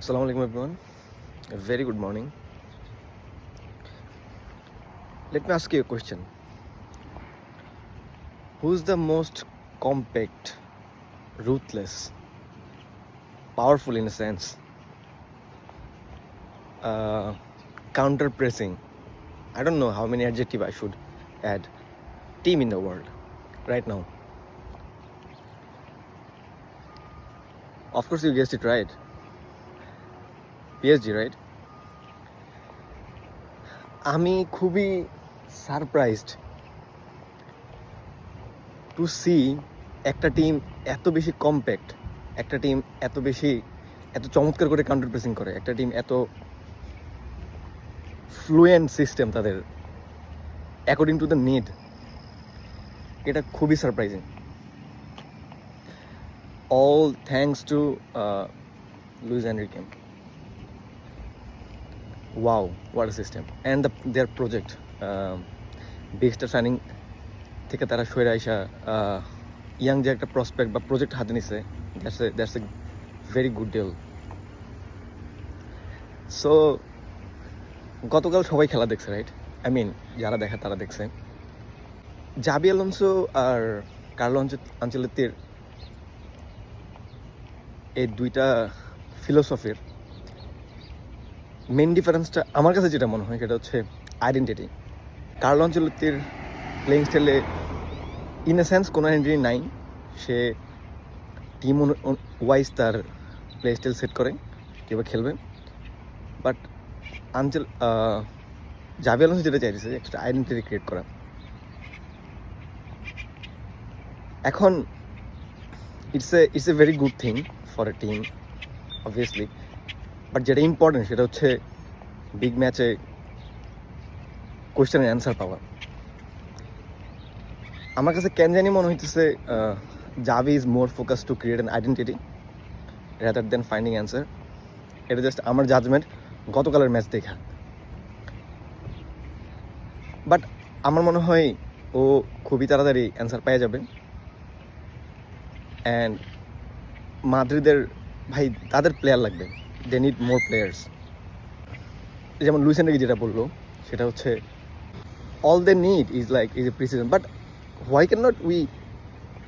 Assalamu alaikum everyone. A very good morning. Let me ask you a question. Who's the most compact, ruthless, powerful in a sense, counter pressing? I don't know how many adjective I should add. Team in the world right now. Of course you guessed it right. PSG, right? আমি খুবই surprised two C একটা team এত বেশি compact, একটা team এত চমৎকার করে counter pressing করে, একটা টিম এত ফ্লুয়েন্ট সিস্টেম তাদের অ্যাকর্ডিং টু দ্য নিড। এটা খুবই surprising. All thanks to Luis Enrique. Wow, what a system. And their project, Big Star signing থেকে তারা সরে আইসা ইয়াং যে একটা প্রসপেক্ট বা প্রজেক্ট হাতে নিছে, that's a very good deal. So গতকাল সবাই খেলা দেখছে, রাইট? আই মিন যারা দেখে তারা দেখছে। জাবি আলোনসো আর কার্লো আনচেলত্তির এই দুইটা ফিলোসফির মেন ডিফারেন্সটা আমার কাছে যেটা মনে হয় সেটা হচ্ছে আইডেন্টিটি। কার্লো আনচেলত্তির প্লেইং স্টাইলে ইন এ সেন্স কোনো আইডেন্টিটি নাই। সে টিম ওয়াইজ তার প্লে স্টাইল সেট করে কীভাবে খেলবে, বাট জাবি আলোনসো যেটা চাইছে একটা আইডেন্টিটি ক্রিয়েট করা। এখন it's a very good thing for a team obviously, but যেটা ইম্পর্টেন্ট সেটা হচ্ছে বিগ ম্যাচে কোয়েশ্চেনের অ্যান্সার পাওয়া। আমার কাছে কেন জানি মনে হইতেছে Xavi is more focus to create an identity rather than finding answer. এটা জাস্ট আমার জাজমেন্ট গতকালের ম্যাচ দেখা। বাট আমার মনে হয় ও খুবই তাড়াতাড়ি অ্যান্সার পেয়ে যাবে। অ্যান্ড মাদ্রিদের ভাই তাদের প্লেয়ার লাগবে, দে নিড মোর প্লেয়ার্স। যেমন লুইস এনরিকে যেটা বললো সেটা হচ্ছে all they need is a precision. But why can not we,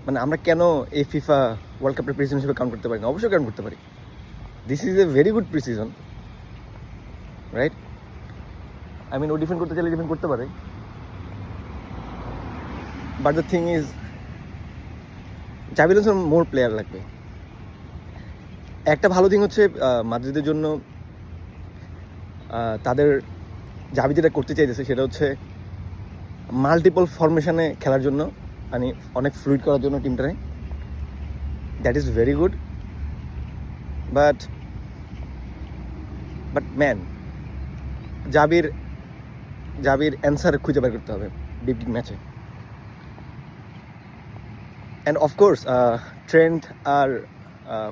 মানে আমরা কেন এই ফিফা ওয়ার্ল্ড কাপের প্রিসিজন হিসেবে কাউন্ট করতে পারি না? অবশ্যই কাউন্ট করতে পারি। This is a very good precision, right? I mean ও ডিফেন্ড করতে চাইলে ডিফেন্ড করতে পারে, বাট দ্য থিং ইজ জাভি আলোনসোর মোর প্লেয়ার লাগবে। একটা ভালো থিং হচ্ছে মাদ্রিদের জন্য তাদের জাভি যেটা করতে চাইতেছে সেটা হচ্ছে মাল্টিপল ফরমেশনে খেলার জন্য, মানে অনেক ফ্লুইড করার জন্য টিমটারে। That is very good, but man জাবির অ্যান্সার খুঁজে বের করতে হবে বিগ ম্যাচে। অ্যান্ড অফকোর্স ট্রেন্ড আর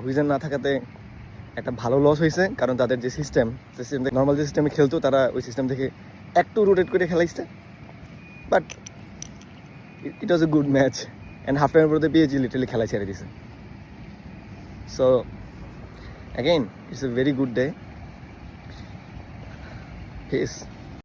হুইজেন না থাকাতে একটা ভালো লস হয়েছে, কারণ তাদের যে সিস্টেম নর্মাল যে সিস্টেমে খেলতো তারা ওই সিস্টেম থেকে একটু রোটেট করে খেলাইছে। But it was a good match, and half টাইমের পরে পিএসজি লিটারালি খেলা ছেড়ে দিছে। So again it's a very good day. Piece.